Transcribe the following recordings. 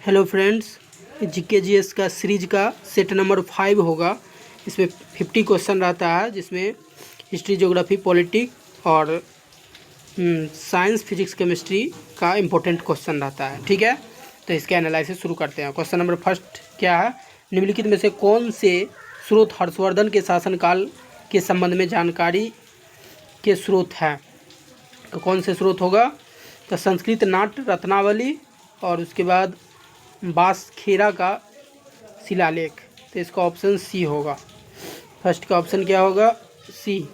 Hello friends, GK GS का series का set number 5 होगा। इसमें 50 क्वेश्चन रहता है, जिसमें हिस्ट्री, ज्योग्राफी, पॉलिटिक्स और साइंस, फिजिक्स, केमिस्ट्री का इम्पोर्टेंट क्वेश्चन रहता है। ठीक है, तो इसके एनालिसिस शुरू करते हैं। क्वेश्चन नंबर फर्स्ट क्या है? निम्नलिखित में से कौन से स्रोत हर्षवर्धन के शासनकाल के संबंध में जानकारी के स्रोत हैं? तो कौन से स्रोत होगा? तो संस्कृत नाट्य रत्नावली और उसके बाद बासखेरा का शिलालेख। तो इसका ऑप्शन सी होगा। फर्स्ट का ऑप्शन क्या होगा? सी।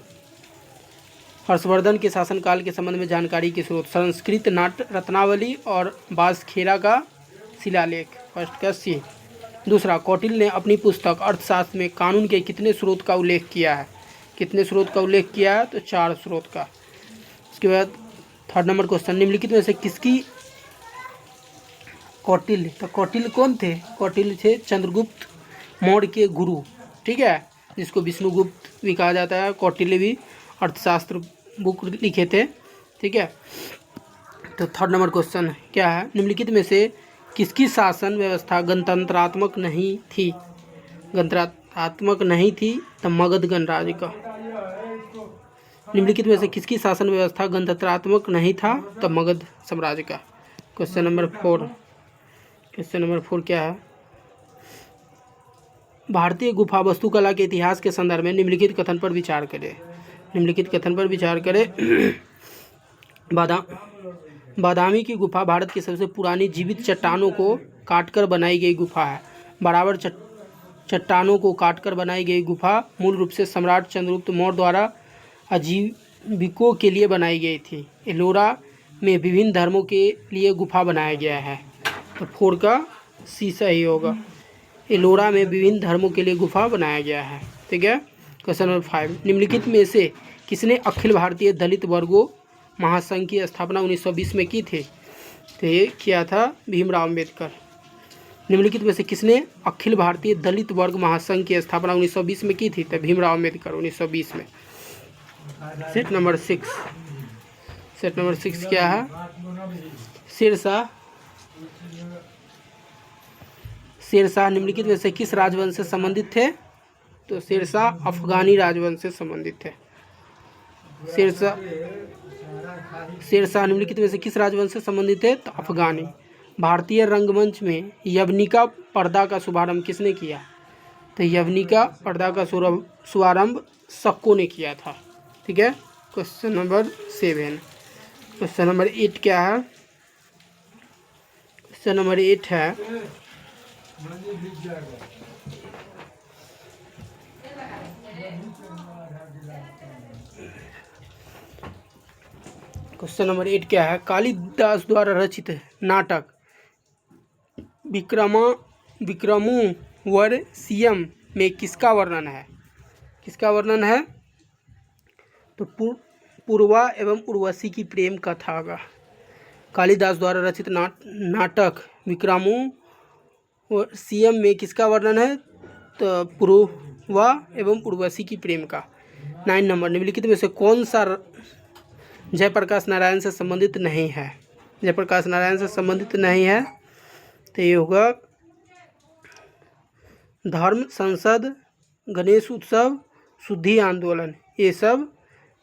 हर्षवर्धन के शासनकाल के संबंध में जानकारी के स्रोत संस्कृत नाट्य रत्नावली और बासखेरा का शिलालेख। फर्स्ट का सी। दूसरा, कौटिल्य ने अपनी पुस्तक अर्थशास्त्र में कानून के कितने स्रोत का उल्लेख किया है? कितने स्रोत का उल्लेख किया है? तो 4 स्रोत का। उसके बाद थर्ड नंबर क्वेश्चन, निम्नलिखित में से किसकी कौटिल्य, तो कौटिल्य कौन थे? कौटिल्य थे चंद्रगुप्त मौर्य के गुरु। ठीक है, जिसको विष्णुगुप्त भी कहा जाता है। कौटिल्य भी अर्थशास्त्र बुक लिखे थे। ठीक है, तो थर्ड नंबर क्वेश्चन क्या है? निम्नलिखित में से किसकी शासन व्यवस्था गणतंत्रात्मक नहीं थी? गणतंत्रात्मक नहीं थी, तो मगध गणराज्य का। निम्नलिखित में से किसकी शासन व्यवस्था गणतंत्रात्मक नहीं था? तो मगध साम्राज्य का। क्वेश्चन नंबर 4 क्या है? भारतीय गुफा वास्तुकला के इतिहास के संदर्भ में निम्नलिखित कथन पर विचार करें। निम्नलिखित कथन पर विचार करें। बादामी की गुफा भारत की सबसे पुरानी जीवित चट्टानों को काटकर बनाई गई गुफा है। बराबर चट्टानों को काटकर बनाई गई गुफा मूल रूप से सम्राट चंद्रगुप्त मौर्य द्वारा आजीविकों के लिए बनाई गई थी। एलोरा में विभिन्न धर्मों के लिए गुफा बनाया गया है। तो 4 का सी सही होगा। एलोरा में विभिन्न धर्मों के लिए गुफा बनाया गया है। ठीक है, क्वेश्चन नंबर 5, निम्नलिखित में से किसने अखिल भारतीय दलित वर्गों महासंघ की स्थापना 1920 में की थी? तो ये किया था भीमराव अम्बेडकर। निम्नलिखित में से किसने अखिल भारतीय दलित वर्ग महासंघ की स्थापना 1920 में की थी? तो भीमराव अम्बेडकर 1920 में। सेट नंबर 6 क्या है? शेरशाह निम्नलिखित में से किस राजवंश से संबंधित थे? तो शेरशाह अफगानी राजवंश से संबंधित थे। शेरशाह निम्नलिखित में से किस राजवंश से संबंधित थे? तो अफगानी। भारतीय रंगमंच में यवनिका पर्दा का शुभारंभ किसने किया? तो यवनिका पर्दा का शुभारंभ सक्को ने किया था। ठीक है, क्वेश्चन नंबर 7। क्वेश्चन नंबर 8 क्या है? क्वेश्चन नंबर 8 है, क्वेश्चन नंबर 8 क्या है? कालिदास द्वारा रचित नाटक विक्रमोर्वशीयम में किसका वर्णन है? किसका वर्णन है? तो पूर्वा एवं उर्वशी की प्रेम कथा का। कालिदास द्वारा रचित नाटक विक्रमोर्वशीयम में किसका वर्णन है? तो पूर्वा एवं उर्वशी की प्रेम का। 9 नंबर, निम्नलिखित में से कौन सा जयप्रकाश नारायण से संबंधित नहीं है? जयप्रकाश नारायण से संबंधित नहीं है, तो ये होगा धर्म संसद, गणेश उत्सव, शुद्धि आंदोलन। ये सब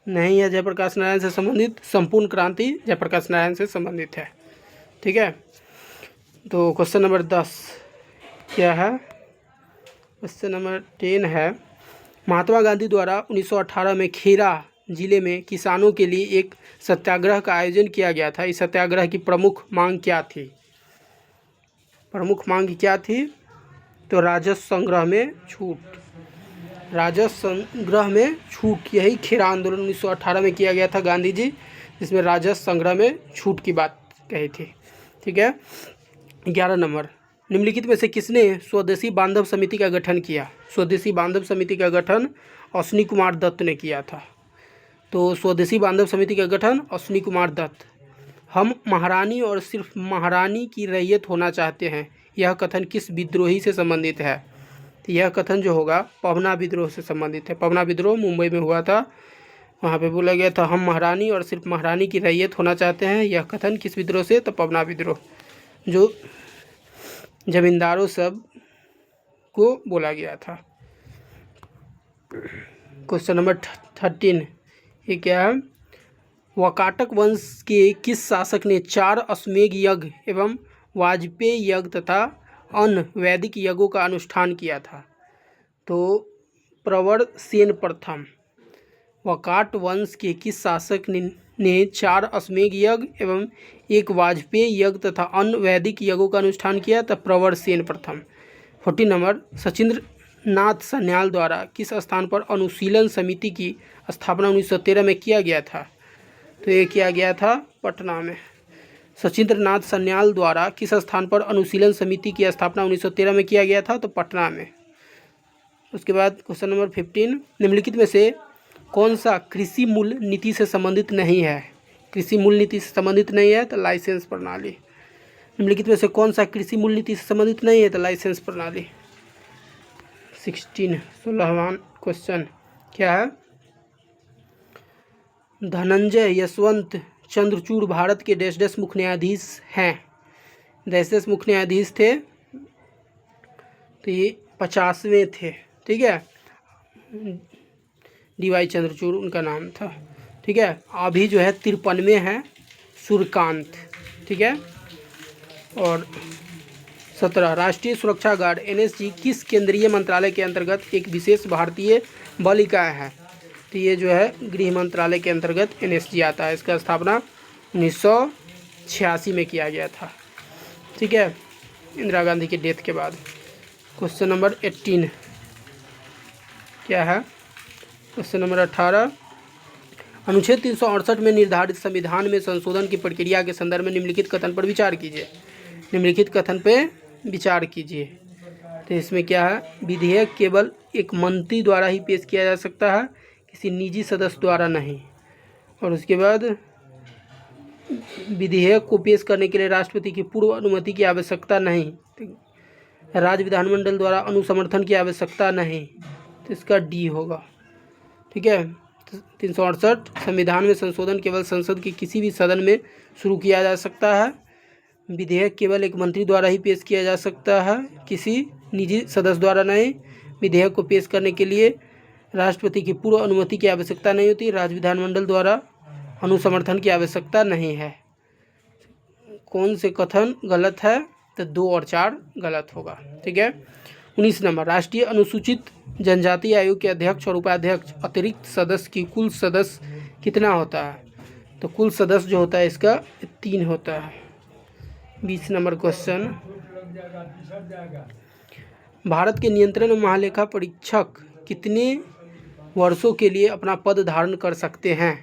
नहीं है जयप्रकाश नारायण से संबंधित। संपूर्ण क्रांति जयप्रकाश नारायण से संबंधित है। ठीक है, तो क्वेश्चन नंबर 10 क्या है? क्वेश्चन नंबर 10 है, महात्मा गांधी द्वारा 1918 में खेरा जिले में किसानों के लिए एक सत्याग्रह का आयोजन किया गया था। इस सत्याग्रह की प्रमुख मांग क्या थी? प्रमुख मांग क्या थी? तो राजस्व संग्रह में छूट। राजस्व संग्रह में छूट, यही खेरा आंदोलन 1918 में किया गया था गांधी जी, जिसमें राजस्व संग्रह में छूट की बात कही थी। ठीक है, 11 नंबर, निम्नलिखित में से किसने स्वदेशी बांधव समिति का गठन किया? स्वदेशी बांधव समिति का गठन अश्विनी कुमार दत्त ने किया था। तो स्वदेशी बांधव समिति का गठन अश्विनी कुमार दत्त। हम महारानी और सिर्फ महारानी की रैयत होना चाहते हैं, यह कथन किस विद्रोही से संबंधित है? तो यह कथन जो होगा पवना विद्रोह से संबंधित है। पवना विद्रोह मुंबई में हुआ था। वहाँ पे बोला गया था हम महारानी और सिर्फ महारानी की रैयत होना चाहते हैं। यह कथन किस विद्रोह से? तो पवना विद्रोह। जो जमींदारों सब को बोला गया था। क्वेश्चन नंबर 13, ये क्या है? वाकाटक वंश के किस शासक ने 4 अश्वमेध यज्ञ एवं वाजपेय यज्ञ तथा अन्य वैदिक यज्ञों का अनुष्ठान किया था? तो प्रवर सेन प्रथम। वाकाट वंश के किस शासक ने 4 अश्वमेध यज्ञ एवं 1 वाजपेय यज्ञ तथा अन्य वैदिक यज्ञों का अनुष्ठान किया? तो प्रवर सेन प्रथम। 14 नंबर, सचिंद्र नाथ सान्याल द्वारा किस स्थान पर अनुशीलन समिति की स्थापना 1913 में किया गया था? तो ये किया गया था पटना में। सचिंद्र नाथ सान्याल द्वारा किस स्थान पर अनुशीलन समिति की स्थापना 1913 में किया गया था? तो पटना में। उसके बाद क्वेश्चन नंबर 15, निम्नलिखित में से कौन सा कृषि मूल्य नीति से संबंधित नहीं है? कृषि मूल्य नीति से संबंधित नहीं है तो लाइसेंस प्रणाली। निम्नलिखित में से कौन सा कृषि मूल्य नीति से संबंधित नहीं है? तो लाइसेंस प्रणाली। 16वां क्वेश्चन क्या है? धनंजय यशवंत चंद्रचूड़ भारत के डैश डैश मुख्य न्यायाधीश हैं? डैश डैश मुख्य न्यायाधीश थे, तो ये 50वें थे। ठीक है, डी.वाई. चंद्रचूड़ उनका नाम था। ठीक है, अभी जो है 53वें हैं सूर्यकांत। ठीक है, और 17, राष्ट्रीय सुरक्षा गार्ड एनएसजी किस केंद्रीय मंत्रालय के अंतर्गत एक विशेष भारतीय बल इकाई है? तो ये जो है गृह मंत्रालय के अंतर्गत एनएसजी आता है। इसका स्थापना 1986 में किया गया था। ठीक है, इंदिरा गांधी के डेथ के बाद। क्वेश्चन नंबर 18 क्या है? क्वेश्चन नंबर 18, अनुच्छेद 368 में निर्धारित संविधान में संशोधन की प्रक्रिया के संदर्भ में निम्नलिखित कथन पर विचार कीजिए। निम्नलिखित कथन पे विचार कीजिए। तो इसमें क्या है? विधेयक केवल एक मंत्री द्वारा ही पेश किया जा सकता है, किसी निजी सदस्य द्वारा नहीं। और उसके बाद विधेयक को पेश करने के लिए राष्ट्रपति की पूर्व अनुमति की आवश्यकता नहीं। राज्य विधानमंडल द्वारा अनुसमर्थन की आवश्यकता नहीं। तो इसका डी होगा। ठीक है, 368 संविधान में संशोधन केवल संसद के किसी भी सदन में शुरू किया जा सकता है। विधेयक केवल एक मंत्री द्वारा ही पेश किया जा सकता है, किसी निजी सदस्य द्वारा नहीं। विधेयक को पेश करने के लिए राष्ट्रपति की पूर्व अनुमति की आवश्यकता नहीं होती। राज्य विधानमंडल द्वारा अनुसमर्थन की आवश्यकता नहीं है। कौन से कथन गलत है? तो 2 और 4 गलत होगा। ठीक है, 19 नंबर, राष्ट्रीय अनुसूचित जनजाति आयोग के अध्यक्ष और उपाध्यक्ष अतिरिक्त सदस्य की कुल सदस्य कितना होता है? तो कुल सदस्य जो होता है इसका 3 होता है। 20 नंबर क्वेश्चन, भारत के नियंत्रण महालेखा परीक्षक कितने वर्षों के लिए अपना पद धारण कर सकते हैं?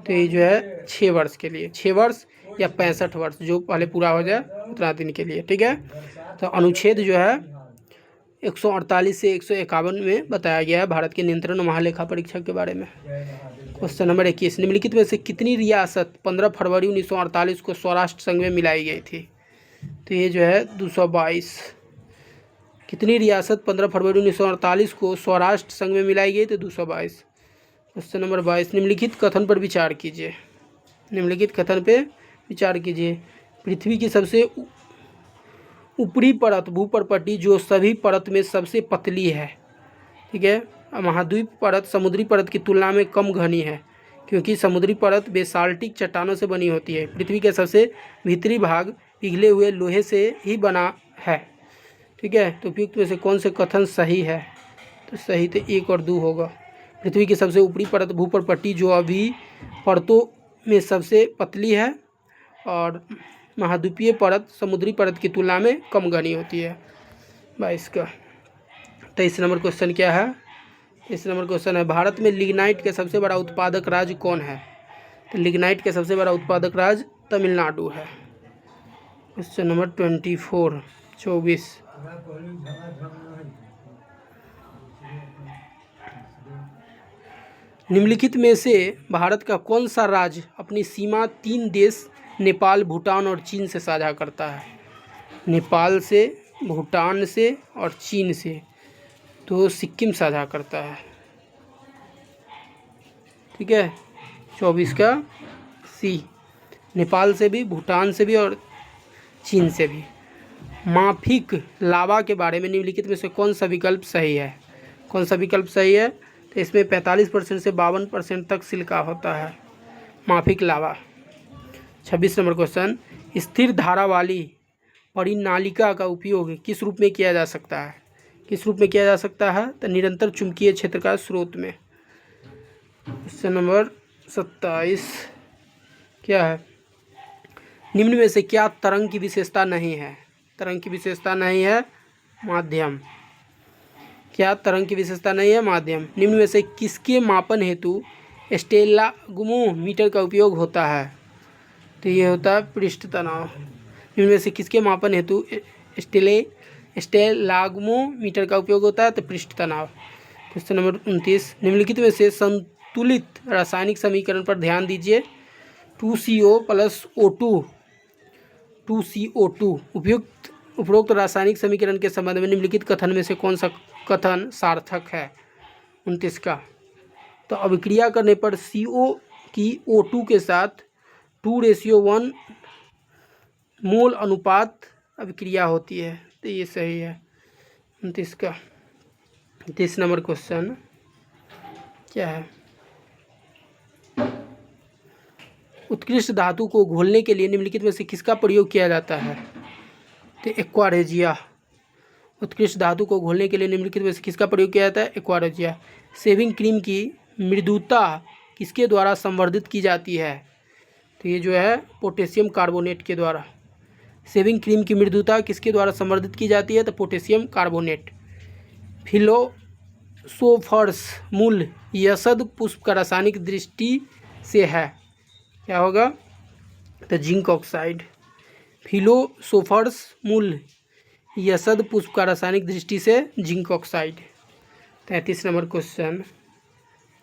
तो ये जो है 6 वर्ष के लिए, 6 वर्ष या 65 वर्ष, जो पहले पूरा हो जाए उतना दिन के लिए। ठीक है, तो अनुच्छेद जो है 148 से 151 में बताया गया है भारत के नियंत्रण महालेखा परीक्षक के बारे में। क्वेश्चन नंबर 21, निम्नलिखित में से कितनी रियासत 15 फरवरी 1948 को स्वराष्ट्र संघ में मिलाई गई थी? तो ये जो है 222। कितनी रियासत 15 फरवरी 1948 को स्वराष्ट्र संघ में मिलाई गई? तो 222। क्वेश्चन नंबर 22, निम्नलिखित कथन पर विचार कीजिए। निम्नलिखित कथन पे विचार कीजिए। पृथ्वी की सबसे ऊपरी परत भूपर्पटी जो सभी परत में सबसे पतली है। ठीक है, महाद्वीप परत समुद्री परत की तुलना में कम घनी है, क्योंकि समुद्री परत बेसाल्टिक चट्टानों से बनी होती है। पृथ्वी का सबसे भीतरी भाग पिघले हुए लोहे से ही बना है। ठीक है, तो उपयुक्त में से कौन से कथन सही है? तो सही तो 1 और 2 होगा। पृथ्वी की सबसे ऊपरी परत भूपर्पटी जो अभी परतों में सबसे पतली है, और महाद्वीपीय परत समुद्री परत की तुलना में कम घनी होती है। 22 का 23 नंबर क्वेश्चन क्या है? 23 नंबर क्वेश्चन है, भारत में लिग्नाइट का सबसे बड़ा उत्पादक राज्य कौन है? तो लिग्नाइट का सबसे बड़ा उत्पादक राज्य तमिलनाडु है। क्वेश्चन नंबर 24 निम्नलिखित में से भारत का कौन सा राज्य अपनी सीमा 3 देश नेपाल, भूटान और चीन से साझा करता है? नेपाल से, भूटान से और चीन से। तो सिक्किम साझा करता है। ठीक है, 24 का सी, नेपाल से भी, भूटान से भी और चीन से भी। माफिक लावा के बारे में निम्नलिखित में से कौन सा विकल्प सही है? कौन सा विकल्प सही है? तो इसमें 45% से 52% तक सिलिका होता है, माफिक लावा। 26 नंबर क्वेश्चन, स्थिर धारा वाली परिनालिका का उपयोग किस रूप में किया जा सकता है? किस रूप में किया जा सकता है? तो निरंतर चुंबकीय क्षेत्र का स्रोत में। क्वेश्चन नंबर 27 क्या है? निम्न में से क्या तरंग की विशेषता नहीं है? तरंग की विशेषता नहीं है माध्यम। क्या तरंग की विशेषता नहीं है? माध्यम। निम्न में से किसके मापन हेतु स्टेलाग्मोमीटर का उपयोग होता है? तो ये होता है पृष्ठ तनाव। निम्न में से किसके मापन हेतु स्टेलाग्मोमीटर का उपयोग होता है? तो पृष्ठ तनाव। क्वेश्चन नंबर 29, निम्नलिखित में से संतुलित रासायनिक समीकरण पर ध्यान दीजिए। 2CO + O2 2CO2 उपरोक्त रासायनिक समीकरण के संबंध में निम्नलिखित कथन में से कौन सा कथन सार्थक है? 29 का, तो अभिक्रिया करने पर CO की O2 के साथ 2:1 मोल अनुपात अभिक्रिया होती है, तो ये सही है 29 का। 30 नंबर क्वेश्चन क्या है? उत्कृष्ट धातु को घोलने के लिए निम्नलिखित में से किसका प्रयोग किया जाता है? तो एक्वारेजिया। उत्कृष्ट धातु को घोलने के लिए निम्नलिखित में से किसका प्रयोग किया जाता है? एक्वारेजिया। शेविंग क्रीम की मृदुता किसके द्वारा संवर्धित की जाती है? तो ये जो है पोटेशियम कार्बोनेट के द्वारा। शेविंग क्रीम की मृदुता किसके द्वारा संवर्धित की जाती है? तो पोटेशियम कार्बोनेट। फिलोसोफर्स मूल यशद पुष्प का रासायनिक दृष्टि से है, क्या होगा? तो जिंक ऑक्साइड। फिलोसोफर्स मूल यशद पुष्प का रासायनिक दृष्टि से जिंक ऑक्साइड। 33 नंबर क्वेश्चन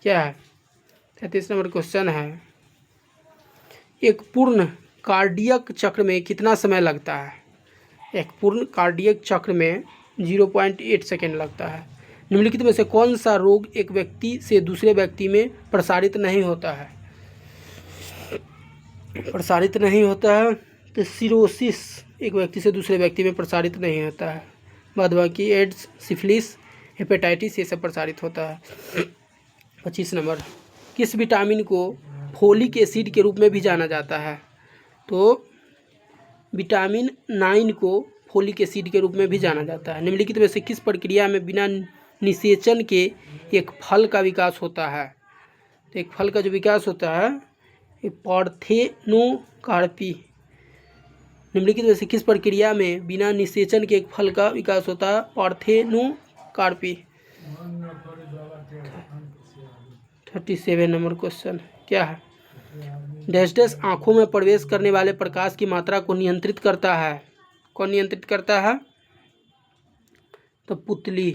क्या है? 33 नंबर क्वेश्चन है, एक पूर्ण कार्डियक चक्र में कितना समय लगता है? एक पूर्ण कार्डियक चक्र में 0.8 सेकेंड लगता है। निम्नलिखित में से कौन सा रोग एक व्यक्ति से दूसरे व्यक्ति में प्रसारित नहीं होता है? प्रसारित नहीं होता है तो सिरोसिस एक व्यक्ति से दूसरे व्यक्ति में प्रसारित नहीं होता है। बाद बाकी एड्स, सिफिलिस, हेपेटाइटिस ये सब प्रसारित होता है। 25 नंबर, किस विटामिन को फोलिक एसिड के रूप में भी जाना जाता है? तो विटामिन 9 को फोलिक एसिड के रूप में भी जाना जाता है। निम्नलिखित में से किस प्रक्रिया में बिना निषेचन के एक फल का विकास होता है? तो एक फल का जो विकास होता है पार्थेनोकार्पी। निम्नलिखित में से किस प्रक्रिया में बिना निषेचन के एक फल का विकास होता है? पार्थेनोकार्पी। 37 नंबर क्वेश्चन क्या है? डैश डैश आँखों में प्रवेश करने वाले प्रकाश की मात्रा को नियंत्रित करता है। कौन नियंत्रित करता है? तो पुतली।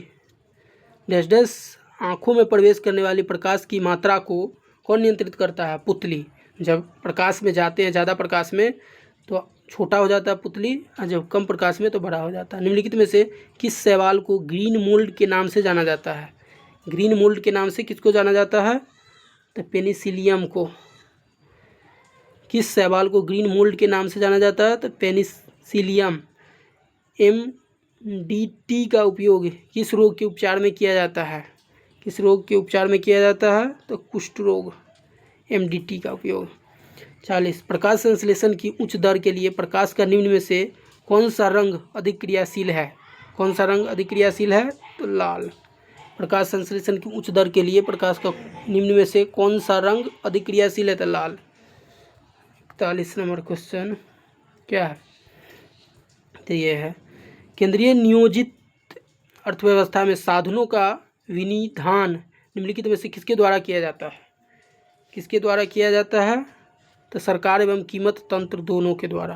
डैश डैश आँखों में प्रवेश करने वाली प्रकाश की मात्रा को कौन नियंत्रित करता है? पुतली। जब प्रकाश में जाते हैं, ज़्यादा प्रकाश में, तो छोटा हो जाता है पुतली, और जब कम प्रकाश में तो बड़ा हो जाता है। निम्नलिखित में से किस शैवाल को ग्रीन मोल्ड के नाम से जाना जाता है? ग्रीन मोल्ड के नाम से किसको जाना जाता है? तो पेनिसिलियम को। किस शैवाल को ग्रीन मोल्ड के नाम से जाना जाता है? तो पेनिसिलियम। MDT का उपयोग किस रोग के उपचार में किया जाता है? किस रोग के उपचार में किया जाता है? तो कुष्ठ रोग। MDT का उपयोग। 40, प्रकाश संश्लेषण की उच्च दर के लिए प्रकाश का निम्न में से कौन सा रंग अधिक क्रियाशील है? कौन सा रंग अधिक क्रियाशील है? तो लाल। प्रकाश संश्लेषण की उच्च दर के लिए प्रकाश का निम्न में से कौन सा रंग अधिक क्रियाशील है? तो लाल। 41 नंबर क्वेश्चन क्या है? तो ये है, केंद्रीय नियोजित अर्थव्यवस्था में साधनों का विनिधान निम्नलिखित में से किसके द्वारा किया जाता है? किसके द्वारा किया जाता है? तो सरकार एवं कीमत तंत्र दोनों के द्वारा।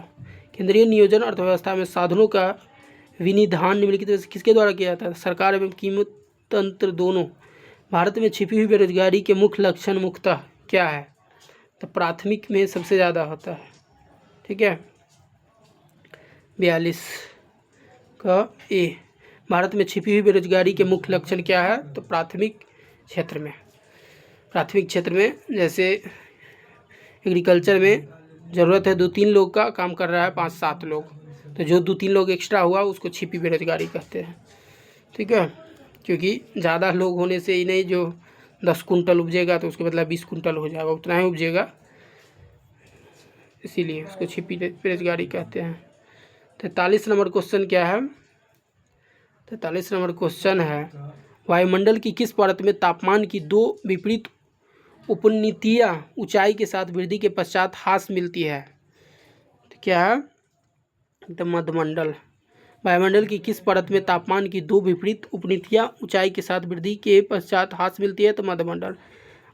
केंद्रीय नियोजन अर्थव्यवस्था में साधनों का विनिधान निम्नलिखित में से किसके द्वारा किया जाता है? सरकार एवं कीमत तंत्र दोनों। भारत में छिपी हुई बेरोजगारी के मुख्य लक्षण मुख्यतः क्या है? तो प्राथमिक में सबसे ज़्यादा होता है। ठीक है। 42 का ए, भारत में छिपी हुई बेरोजगारी के मुख्य लक्षण क्या है? तो प्राथमिक क्षेत्र में। प्राथमिक क्षेत्र में जैसे एग्रीकल्चर में ज़रूरत है 2-3 लोग का, काम कर रहा है 5-7 लोग, तो जो 2-3 लोग एक्स्ट्रा हुआ उसको छिपी बेरोजगारी कहते हैं। ठीक है, क्योंकि ज़्यादा लोग होने से ही नहीं, जो 10 कुंटल उपजेगा तो उसके बदला 20 कुंटल हो जाएगा, उतना ही उपजेगा, इसीलिए उसको छिपी बेरोजगारी कहते हैं। 43 नंबर क्वेश्चन क्या है? 43 नंबर क्वेश्चन है, वायुमंडल की किस परत में तापमान की दो विपरीत उपनीतियाँ ऊंचाई के साथ वृद्धि के पश्चात ह्रास मिलती है? तो क्या है? तो मध्यमंडल। वायुमंडल की किस परत में तापमान की दो विपरीत उपनीतियाँ ऊंचाई के साथ वृद्धि के पश्चात ह्रास मिलती है? तो मध्यमंडल।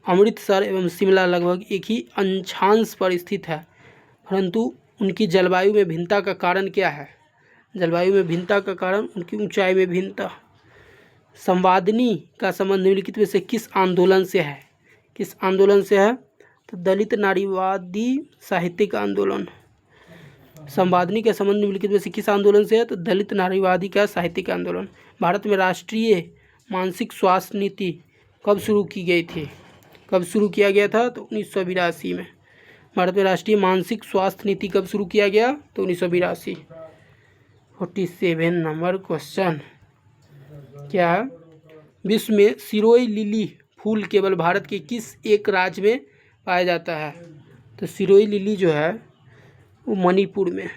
अमृतसर एवं शिमला लगभग एक ही अक्षांश पर स्थित है, परंतु उनकी जलवायु में भिन्नता का कारण क्या है? जलवायु में भिन्नता का कारण उनकी ऊंचाई में भिन्नता। संवादिनी का संबंध निम्नलिखित में से किस आंदोलन से है? किस आंदोलन से है? तो दलित नारीवादी साहित्यिक आंदोलन। संवादिनी का संबंध निम्नलिखित में से किस आंदोलन से है? तो दलित नारीवादी का साहित्यिक आंदोलन। भारत में राष्ट्रीय मानसिक स्वास्थ्य नीति कब शुरू की गई थी? कब शुरू किया गया था? तो 1982 में। भारत में राष्ट्रीय मानसिक स्वास्थ्य नीति कब शुरू किया गया? तो 1982। 47 नंबर क्वेश्चन क्या है? विश्व में सिरोई लिली फूल केवल भारत के किस एक राज्य में पाया जाता है? तो सिरोई लिली जो है वो मणिपुर में।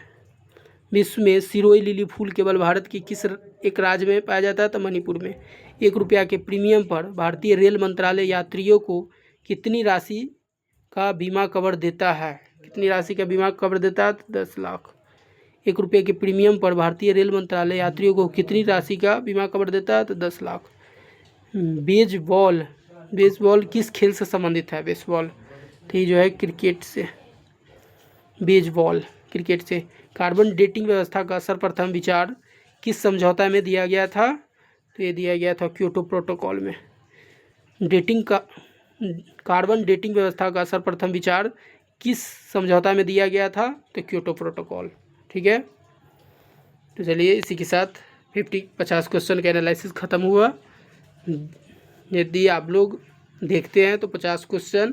विश्व में सिरोई लिली फूल केवल भारत के किस एक राज्य में पाया जाता है? तो मणिपुर में। 1 रुपया के प्रीमियम पर भारतीय रेल मंत्रालय यात्रियों को कितनी राशि का बीमा कवर देता है? कितनी राशि का बीमा कवर देता है? तो 10 लाख। 1 रुपये के प्रीमियम पर भारतीय रेल मंत्रालय यात्रियों को कितनी राशि का बीमा कवर देता है? तो 10 लाख। बेसबॉल। बेसबॉल किस खेल से संबंधित है? बेसबॉल तो ये जो है क्रिकेट से। बेसबॉल क्रिकेट से। कार्बन डेटिंग व्यवस्था का सर्वप्रथम विचार किस समझौता में दिया गया था? तो ये दिया गया था क्योटो प्रोटोकॉल में। कार्बन डेटिंग व्यवस्था का सर्वप्रथम विचार किस समझौता में दिया गया था? तो क्योटो प्रोटोकॉल। ठीक है, तो चलिए इसी के साथ 50 क्वेश्चन का एनालिसिस ख़त्म हुआ। यदि आप लोग देखते हैं तो 50 क्वेश्चन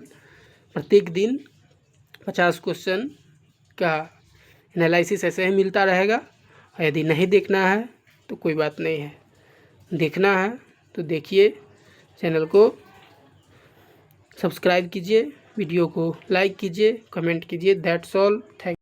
प्रत्येक दिन 50 क्वेश्चन का एनालिसिस ऐसे ही मिलता रहेगा। और यदि नहीं देखना है तो कोई बात नहीं है, देखना है तो देखिए, चैनल को सब्सक्राइब कीजिए, वीडियो को लाइक कीजिए, कमेंट कीजिए। That's all. थैंक